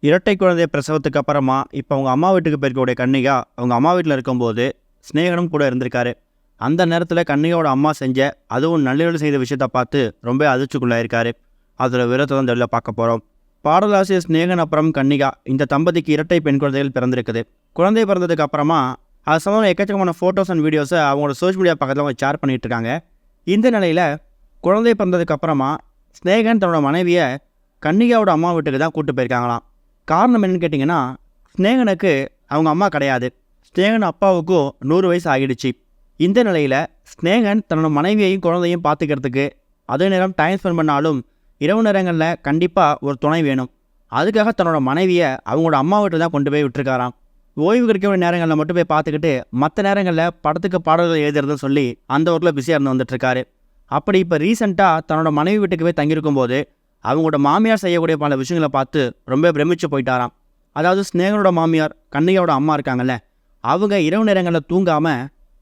இரட்டை குழந்தை பிரசவத்துக்கு அப்புறமா இப்போ அவங்க அம்மா வீட்டுக்கு போயிருக்கக்கூடிய கன்னிகா அவங்க அம்மா வீட்டில் இருக்கும்போது ஸ்நேகனும் கூட இருந்திருக்காரு. அந்த நேரத்தில் கன்னிகாவோட அம்மா செஞ்ச அதுவும் நள்ளிரவு செய்த விஷயத்தை பார்த்து ரொம்ப அதிர்ச்சிக்குள்ளாயிருக்காரு. அதில் விவரத்தை தான் வெளில பார்க்க போகிறோம். பாடலாசிரியர் ஸ்நேகன் அப்புறம் கன்னிகா இந்த தம்பதிக்கு இரட்டை பெண் குழந்தைகள் பிறந்திருக்குது. குழந்தை பிறந்ததுக்கு அப்புறமா அது சம்பந்தம் எக்கச்சக்கமான ஃபோட்டோஸ் அண்ட் வீடியோஸை அவங்களோட சோஷியல் மீடியா பக்கத்தில் அவங்க ஷேர் பண்ணிட்டு இருக்காங்க. இந்த நிலையில் குழந்தை பிறந்ததுக்கு அப்புறமா ஸ்நேகன் தன்னோட மனைவியை கன்னிகாவோட அம்மா வீட்டுக்கு தான் கூப்பிட்டு போயிருக்காங்களாம். காரணம் என்னன்னு கேட்டிங்கன்னா, ஸ்நேகனுக்கு அவங்க அம்மா கிடையாது. ஸ்நேகன் அப்பாவுக்கும் 100 வயசு ஆகிடுச்சு. இந்த நிலையில் ஸ்நேகன் தன்னோட மனைவியையும் குழந்தையும் பார்த்துக்கிறதுக்கு அதே நேரம் டைம் ஸ்பெண்ட் பண்ணாலும் இரவு நேரங்களில் கண்டிப்பாக ஒரு துணை வேணும். அதுக்காக தன்னோட மனைவியை அவங்களோட அம்மா வீட்டில் தான் கொண்டு போய் விட்டுருக்காராம். ஓய்வு கிடைக்கக்கூடிய நேரங்களில் மட்டும் போய் பார்த்துக்கிட்டு மற்ற நேரங்களில் படத்துக்கு பாடல்கள் எழுதுறதுன்னு சொல்லி அந்த ஊரில் பிஸியாக இருந்து வந்துட்டுருக்காரு. அப்படி இப்போ ரீசெண்டாக தன்னோட மனைவி வீட்டுக்கு போய் தங்கியிருக்கும் போது அவங்களோட மாமியார் செய்யக்கூடிய பல விஷயங்களை பார்த்து ரொம்ப பிரமிச்சு போயிட்டாராம். அதாவது ஸ்நேகனோட மாமியார் கன்னிகாவோட அம்மா இருக்காங்கல்ல, அவங்க இரவு நேரங்களில் தூங்காமல்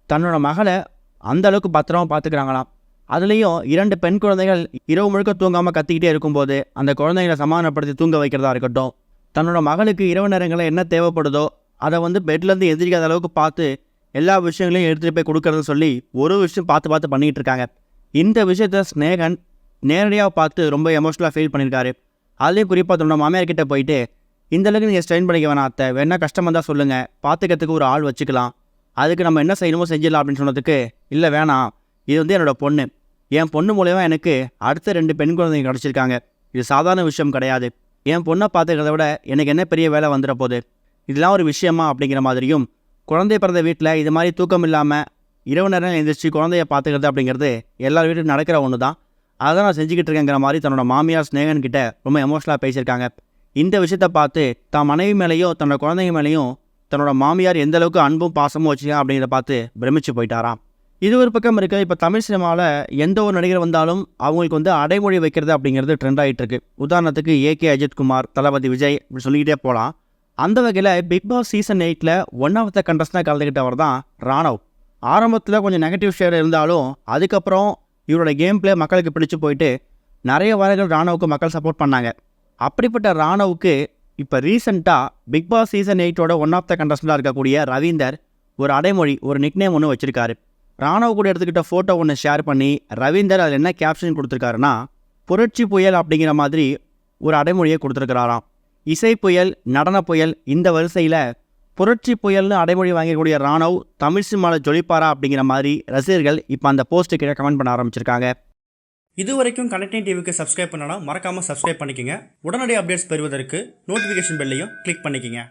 தன்னோட மகளை அந்த அளவுக்கு பத்திரமா பார்த்துக்கிறாங்களாம். அதுலேயும் 2 பெண் குழந்தைகள் இரவு முழுக்க தூங்காமல் கத்திக்கிட்டே இருக்கும்போது அந்த குழந்தைகளை சமாதானப்படுத்தி தூங்க வைக்கிறதா இருக்கட்டும், தன்னோட மகளுக்கு இரவு நேரங்களில் என்ன தேவைப்படுதோ அதை பெட்லேருந்து எந்திரிக்காத அளவுக்கு பார்த்து எல்லா விஷயங்களையும் எடுத்துகிட்டு போய் கொடுக்கறதுன்னு சொல்லி ஒரு விஷயம் பார்த்து பண்ணிகிட்டு இருக்காங்க. இந்த விஷயத்த ஸ்நேகன் நேரடியாக பார்த்து ரொம்ப எமோஷனலாக ஃபீல் பண்ணியிருக்காரு. அதுலேயும் குறிப்பாக தன்னோட மாமியார்கிட்ட போயிட்டு, இந்த அளவுக்கு நீங்கள் ஸ்ட்ரெயின் பண்ணிக்க வேணாம் அத்தை, வேணா கஷ்டமாக தான் சொல்லுங்கள், பார்த்துக்கிறதுக்கு ஒரு ஆள் வச்சுக்கலாம், அதுக்கு நம்ம என்ன செய்யணுமோ செஞ்சிடலாம் அப்படின்னு சொன்னதுக்கு, இல்லை வேணாம், இது என்னோடய பொண்ணு, என் பொண்ணு மூலமா எனக்கு அடுத்த 2 பெண் குழந்தைங்க கிடச்சிருக்காங்க, இது சாதாரண விஷயம் கிடையாது, என் பொண்ணை பார்த்துக்கிறத விட எனக்கு என்ன பெரிய வேலை வந்துட போகுது, இதெல்லாம் ஒரு விஷயமா அப்படிங்கிற மாதிரியும், குழந்தை பிறந்த வீட்டில் இது மாதிரி தூக்கம் இல்லாமல் இரவு நேரம் எழுந்திரிச்சு குழந்தைய பார்த்துக்கிறது அப்படிங்கிறது எல்லார் வீட்டுக்கும் நடக்கிற ஒன்று தான், அதை நான் செஞ்சுக்கிட்டு இருக்கேங்கிற மாதிரி தன்னோட மாமியார் ஸ்நேகன் கிட்ட ரொம்ப எமோஷனலாக பேசியிருக்காங்க. இந்த விஷயத்தை பார்த்து தான் மனைவி மேலேயும் தன்னோட குழந்தைங்க மேலேயும் தன்னோட மாமியார் எந்த அளவுக்கு அன்பும் பாசமும் வச்சுக்கா அப்படிங்கிறத பார்த்து பிரமிச்சு போயிட்டாராம். இது ஒரு பக்கம் இருக்குது. இப்போ தமிழ் சினிமாவில் எந்த ஒரு நடிகர் வந்தாலும் அவங்களுக்கு அடைமொழி வைக்கிறது அப்படிங்கிறது ட்ரெண்ட் ஆகிட்டு இருக்கு. உதாரணத்துக்கு ஏகே அஜித்குமார், தளபதி விஜய் இப்படி சொல்லிக்கிட்டே போகலாம். அந்த வகையில் big boss season 8 one of the கண்டஸ்டண்டாக கலந்துக்கிட்டவர் தான் ராணவ். ஆரம்பத்தில் கொஞ்சம் நெகட்டிவ் ஷேர் இருந்தாலும் அதுக்கப்புறம் இவரோட கேம் பிளே மக்களுக்கு பிடிச்சி போயிட்டு நிறைய வாரங்கள் ராணவுக்கு மக்கள் சப்போர்ட் பண்ணாங்க. அப்படிப்பட்ட ராணவுக்கு இப்போ ரீசெண்டாக big boss season 8 one of the கண்டஸ்டண்டாக இருக்கக்கூடிய ரவீந்தர் ஒரு அடைமொழி, ஒரு நிக்நேம் ஒன்று வச்சுருக்காரு. ராணவ் கூட எடுத்துக்கிட்ட ஃபோட்டோ ஒன்று ஷேர் பண்ணி ரவீந்தர் அதில் என்ன கேப்ஷன் கொடுத்துருக்காருன்னா, புரட்சி புயல் அப்படிங்கிற மாதிரி ஒரு அடைமொழியை கொடுத்துருக்கிறாராம். இசை புயல், நடன புயல், இந்த வரிசையில் புரட்சி புயல்னு அடைமொழி வாங்கக்கூடிய ராணவ் தமிழ் சினிமாவில் ஜொலிப்பாரா அப்படிங்கிற மாதிரி ரசிகர்கள் இப்போ அந்த போஸ்ட்டு கீழே கமெண்ட் பண்ண ஆரம்பிச்சிருக்காங்க. இது வரைக்கும் கனெக்டிங் டிவிக்கு சப்ஸ்கிரைப் பண்ணனா மறக்காமல் சப்ஸ்கிரைப் பண்ணிக்கங்க. உடனடி அப்டேட்ஸ் பெறுவதற்கு நோட்டிஃபிகேஷன் பெல்லையும் கிளிக் பண்ணிக்கங்க.